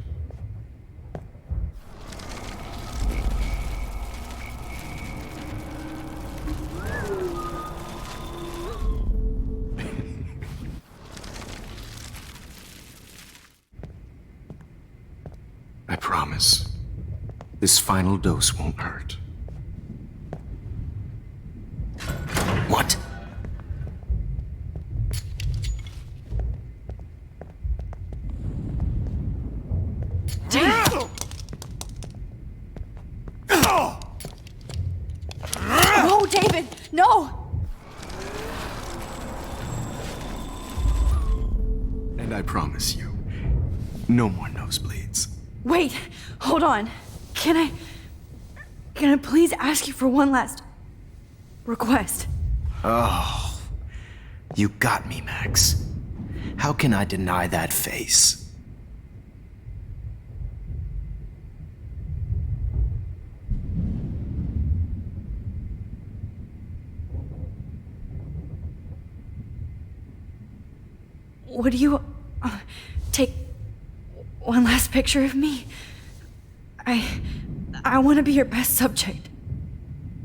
[SPEAKER 8] I promise, this final dose won't hurt. What?
[SPEAKER 1] No, David, no!
[SPEAKER 8] And I promise you, no more nosebleeds.
[SPEAKER 1] Wait, hold on. Can I please ask you for one last request?
[SPEAKER 8] Oh, you got me, Max. How can I deny that face?
[SPEAKER 1] Would you take one last picture of me? I want to be your best subject.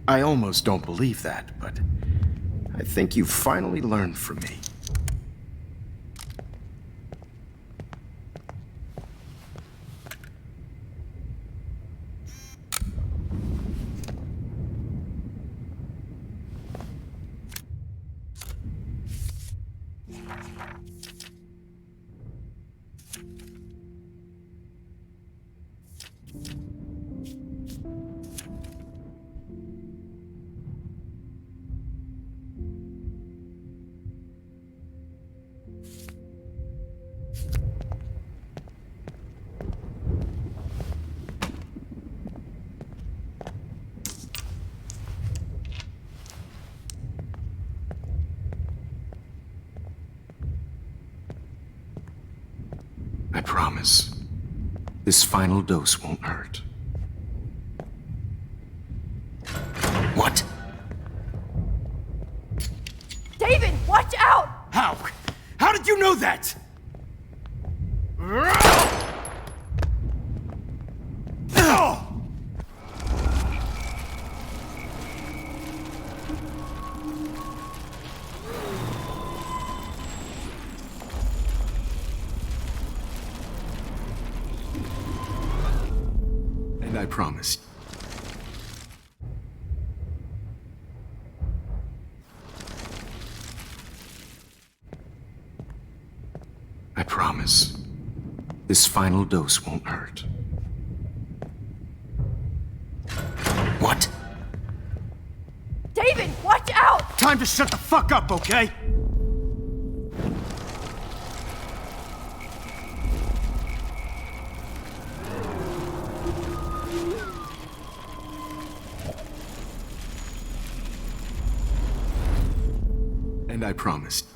[SPEAKER 8] I almost don't believe that, but I think you've finally learned from me. I promise, this final dose won't hurt. What?
[SPEAKER 1] David, watch out!
[SPEAKER 8] How? How did you you know that? And I promise. I promise. This final dose won't hurt. What?
[SPEAKER 3] David, watch out!
[SPEAKER 8] Time to shut the fuck up, okay? And I promised.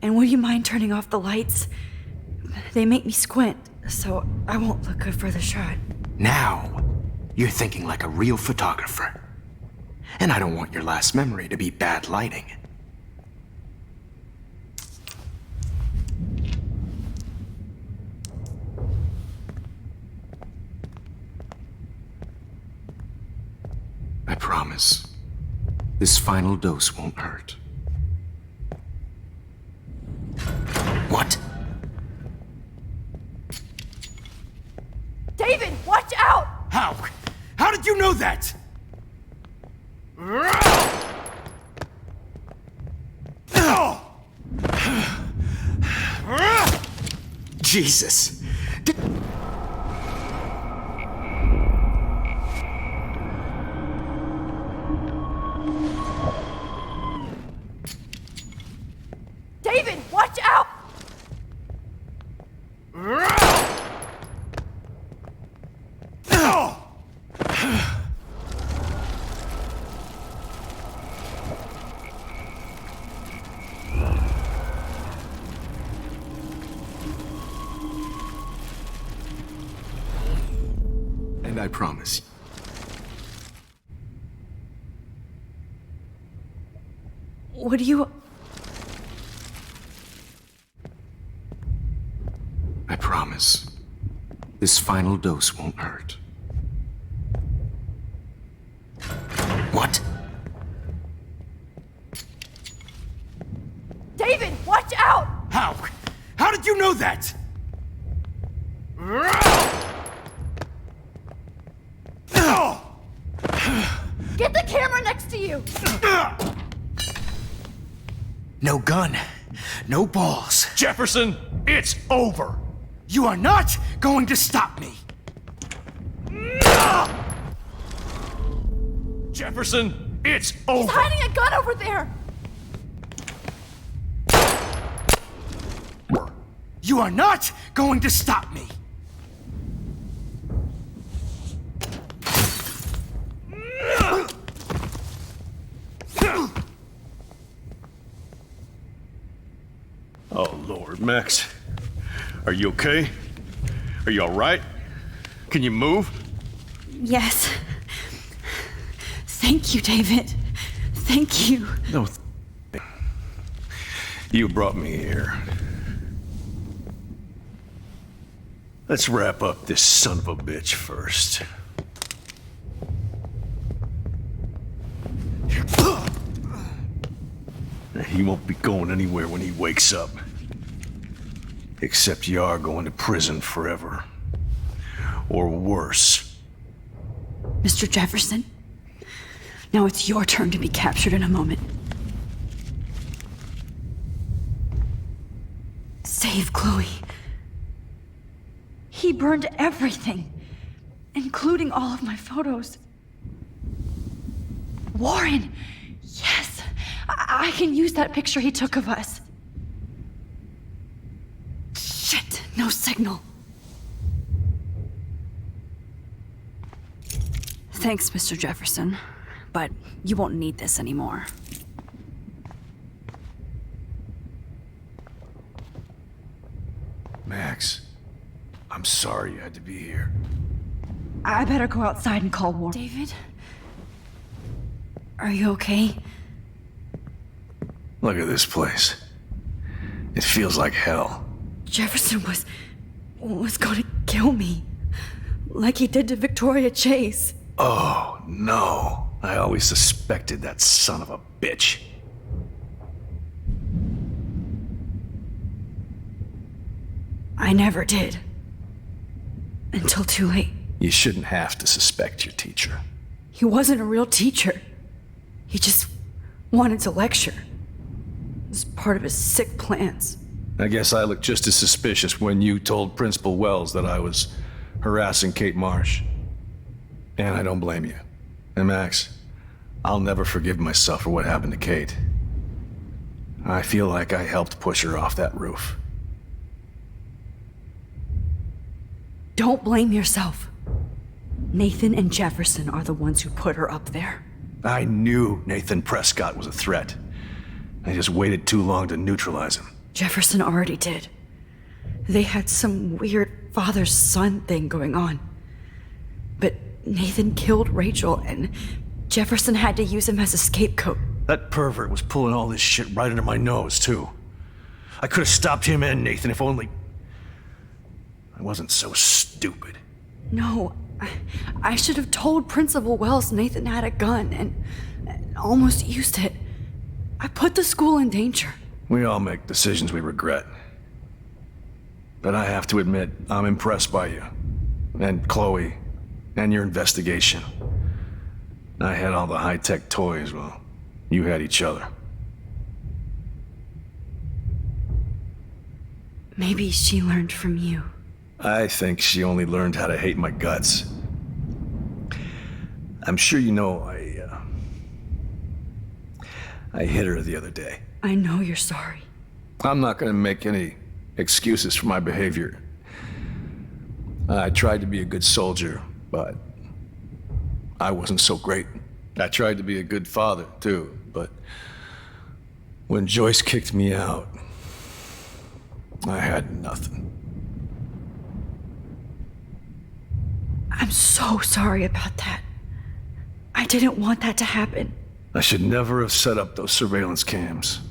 [SPEAKER 3] And would you mind turning off the lights? They make me squint, so I won't look good for the shot.
[SPEAKER 8] Now, you're thinking like a real photographer. And I don't want your last memory to be bad lighting. I promise. This final dose won't hurt. What?
[SPEAKER 3] David, watch out!
[SPEAKER 8] How? How did you know that? Jesus.
[SPEAKER 3] David, watch out!
[SPEAKER 8] And I promise.
[SPEAKER 3] What do you...
[SPEAKER 8] I promise. This final dose won't hurt. What?
[SPEAKER 3] David, watch out!
[SPEAKER 8] How? How did you know that?
[SPEAKER 3] Get the camera next to you!
[SPEAKER 8] No gun. No balls.
[SPEAKER 4] Jefferson, it's over.
[SPEAKER 8] You are not going to stop me.
[SPEAKER 4] Jefferson, it's over.
[SPEAKER 3] He's hiding a gun over there!
[SPEAKER 8] You are not going to stop me.
[SPEAKER 4] Oh, Lord, Max. Are you okay? Are you all right? Can you move?
[SPEAKER 3] Yes. Thank you, David. Thank you.
[SPEAKER 4] No. You brought me here. Let's wrap up this son of a bitch first. He won't be going anywhere when he wakes up. Except you are going to prison forever. Or worse.
[SPEAKER 3] Mr. Jefferson, now it's your turn to be captured in a moment. Save Chloe. He burned everything, including all of my photos. Warren! Yes! I can use that picture he took of us. Shit! No signal. Thanks, Mr. Jefferson, but you won't need this anymore.
[SPEAKER 4] Max, I'm sorry you had to be here.
[SPEAKER 3] I better go outside and call Warren. David? Are you okay?
[SPEAKER 4] Look at this place. It feels like hell.
[SPEAKER 3] Jefferson was going to kill me. Like he did to Victoria Chase.
[SPEAKER 4] Oh, no. I always suspected that son of a bitch.
[SPEAKER 3] I never did. Until too late.
[SPEAKER 4] You shouldn't have to suspect your teacher.
[SPEAKER 3] He wasn't a real teacher. He just wanted to lecture. It was part of his sick plans.
[SPEAKER 4] I guess I looked just as suspicious when you told Principal Wells that I was harassing Kate Marsh. And I don't blame you. And Max, I'll never forgive myself for what happened to Kate. I feel like I helped push her off that roof.
[SPEAKER 3] Don't blame yourself. Nathan and Jefferson are the ones who put her up there.
[SPEAKER 4] I knew Nathan Prescott was a threat. I just waited too long to neutralize him.
[SPEAKER 3] Jefferson already did. They had some weird father-son thing going on. But Nathan killed Rachel, and Jefferson had to use him as a scapegoat.
[SPEAKER 4] That pervert was pulling all this shit right under my nose, too. I could have stopped him and Nathan if only I wasn't so stupid.
[SPEAKER 3] No, I should have told Principal Wells Nathan had a gun and almost used it. I put the school in danger.
[SPEAKER 4] We all make decisions we regret. But I have to admit, I'm impressed by you. And Chloe. And your investigation. I had all the high-tech toys, well, you had each other.
[SPEAKER 3] Maybe she learned from you.
[SPEAKER 4] I think she only learned how to hate my guts. I'm sure you know I hit her the other day.
[SPEAKER 3] I know you're sorry.
[SPEAKER 4] I'm not gonna make any excuses for my behavior. I tried to be a good soldier, but I wasn't so great. I tried to be a good father, too, but when Joyce kicked me out, I had nothing.
[SPEAKER 3] I'm so sorry about that. I didn't want that to happen.
[SPEAKER 4] I should never have set up those surveillance cams.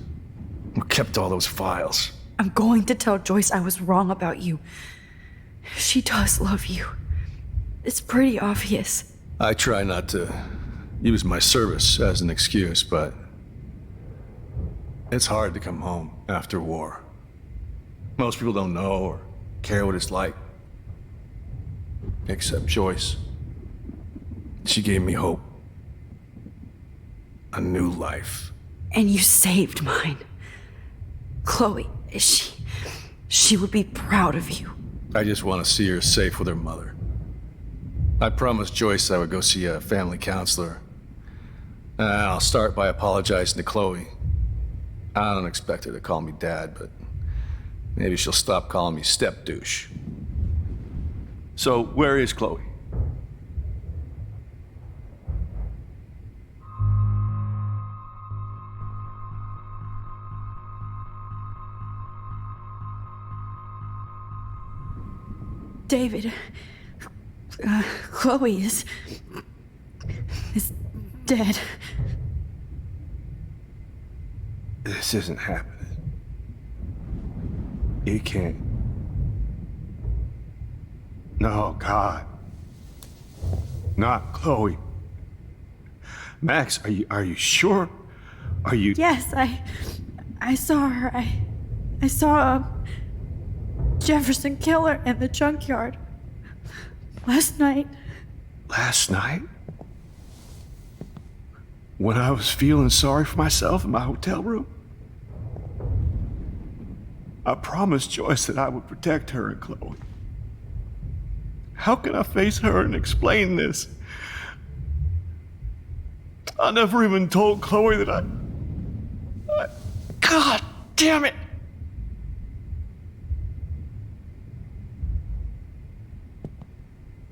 [SPEAKER 4] Or kept all those files.
[SPEAKER 3] I'm going to tell Joyce I was wrong about you. She does love you. It's pretty obvious.
[SPEAKER 4] I try not to use my service as an excuse, but it's hard to come home after war. Most people don't know or care what it's like. Except Joyce. She gave me hope. A new life.
[SPEAKER 3] And you saved mine. Chloe, she would be proud of you.
[SPEAKER 4] I just want to see her safe with her mother. I promised Joyce I would go see a family counselor. And I'll start by apologizing to Chloe. I don't expect her to call me Dad, but maybe she'll stop calling me step douche. So, where is Chloe?
[SPEAKER 3] David, Chloe is dead.
[SPEAKER 4] This isn't happening. You can't. No, God. Not Chloe. Max, are you sure? Are you...
[SPEAKER 3] Yes, I saw her. I saw Jefferson kill her in the junkyard. Last night.
[SPEAKER 4] Last night? When I was feeling sorry for myself in my hotel room? I promised Joyce that I would protect her and Chloe. How can I face her and explain this? I never even told Chloe that I... God damn it!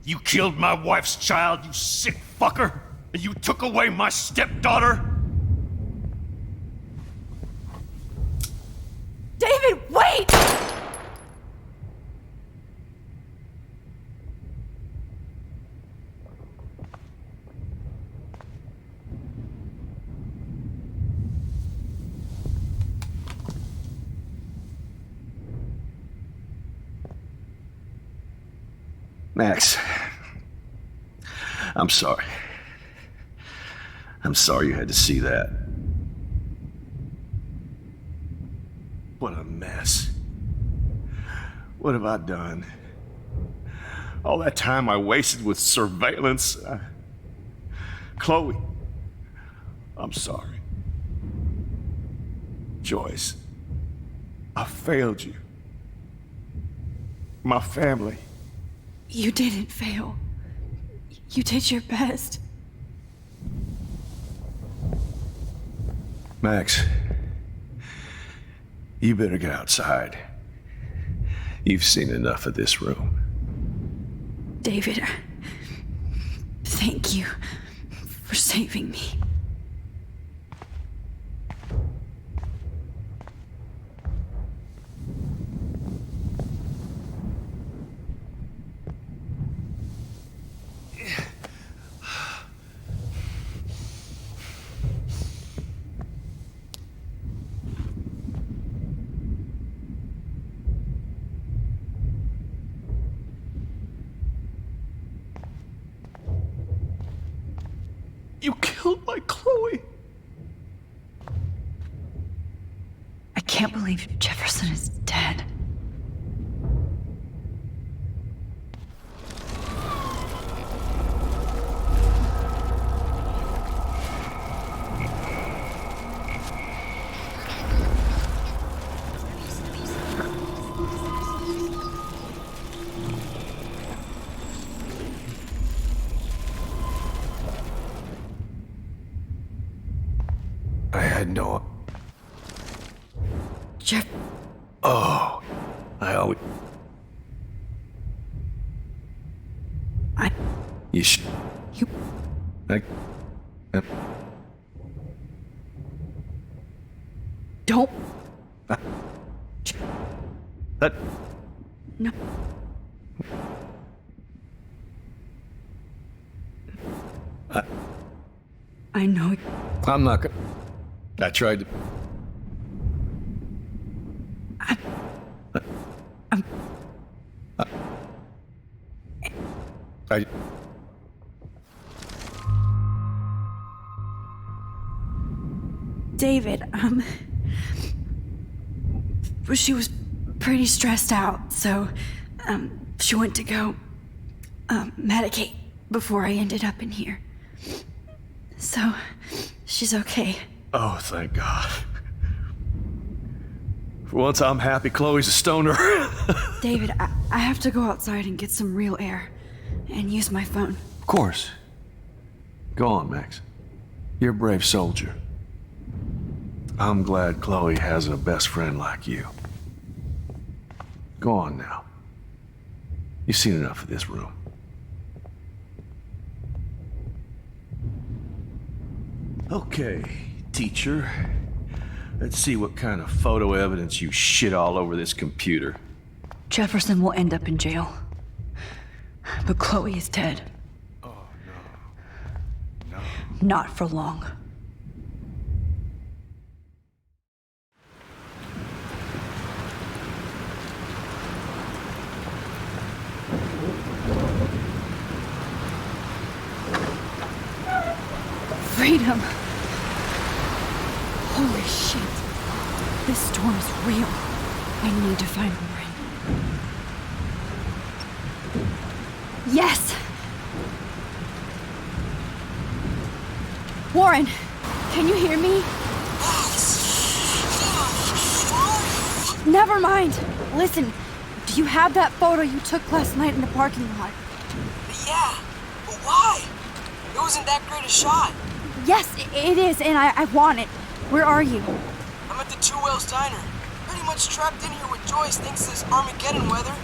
[SPEAKER 4] You killed my wife's child, you sick fucker! And you took away my stepdaughter?
[SPEAKER 3] David, wait!
[SPEAKER 4] Max, I'm sorry. I'm sorry you had to see that. What a mess. What have I done? All that time I wasted with surveillance. Chloe, I'm sorry. Joyce, I failed you. My family.
[SPEAKER 3] You didn't fail. You did your best.
[SPEAKER 4] Max, you better get outside. You've seen enough of this room.
[SPEAKER 3] David, thank you for saving me.
[SPEAKER 4] You killed my Chloe.
[SPEAKER 1] I can't believe Jefferson is dead.
[SPEAKER 4] I had no...
[SPEAKER 3] Jeff...
[SPEAKER 4] Oh, I always... You should...
[SPEAKER 3] You... Don't...
[SPEAKER 4] That...
[SPEAKER 3] No. I know...
[SPEAKER 4] I'm not gonna... I tried to... I...
[SPEAKER 3] David, she was pretty stressed out, so, she went to go, medicate before I ended up in here. So, she's okay.
[SPEAKER 4] Oh, thank God. For once, I'm happy Chloe's a stoner.
[SPEAKER 3] David, I have to go outside and get some real air, and use my phone.
[SPEAKER 4] Of course. Go on, Max. You're a brave soldier. I'm glad Chloe has a best friend like you. Go on now. You've seen enough of this room. Okay, teacher. Let's see what kind of photo evidence you shit all over this computer.
[SPEAKER 1] Jefferson will end up in jail. But Chloe is dead.
[SPEAKER 4] Oh, no. No.
[SPEAKER 1] Not for long.
[SPEAKER 3] Freedom! Holy shit. This storm is real. I need to find Warren. Yes! Warren, can you hear me? Never mind. Listen, do you have that photo you took last night in the parking lot?
[SPEAKER 19] Yeah, but why? It wasn't that great a shot.
[SPEAKER 3] Yes, it is, and I want it. Where are you?
[SPEAKER 19] I'm at the Two Whales Diner. Pretty much trapped in here with Joyce thinks this Armageddon weather.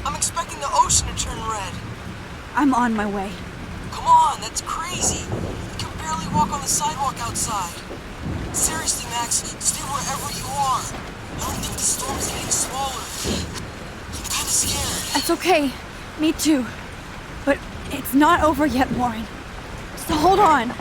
[SPEAKER 19] I'm expecting the ocean to turn red.
[SPEAKER 3] I'm on my way.
[SPEAKER 19] Come on, that's crazy. You can barely walk on the sidewalk outside. Seriously, Max, stay wherever you are. I don't think the storm's getting smaller. I'm kinda scared.
[SPEAKER 3] It's okay. Me too. But it's not over yet, Warren. So hold on.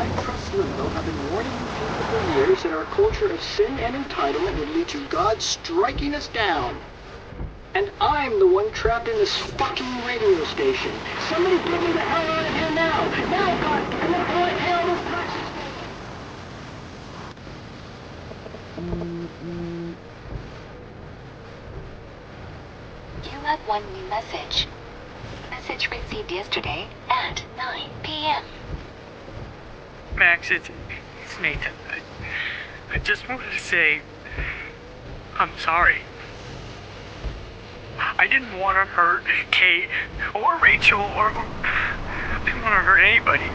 [SPEAKER 11] I trust Limbo have been warning you people for years that our culture of sin and entitlement would lead to God striking us down. And I'm the one trapped in this fucking radio station. Somebody get me the hell out of here now! Now, goddammit, I want to pay all those taxes!
[SPEAKER 20] You have one new message. Message received yesterday at 9 p.m.
[SPEAKER 21] Max, it's Nathan. I just wanted to say I'm sorry. I didn't want to hurt Kate or Rachel or I didn't want to hurt anybody.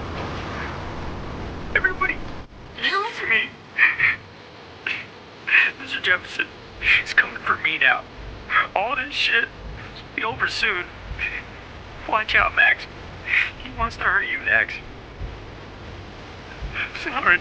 [SPEAKER 21] Everybody used me. Mr. Jefferson is coming for me now. All this shit will be over soon. Watch out, Max. He wants to hurt you next. Sorry.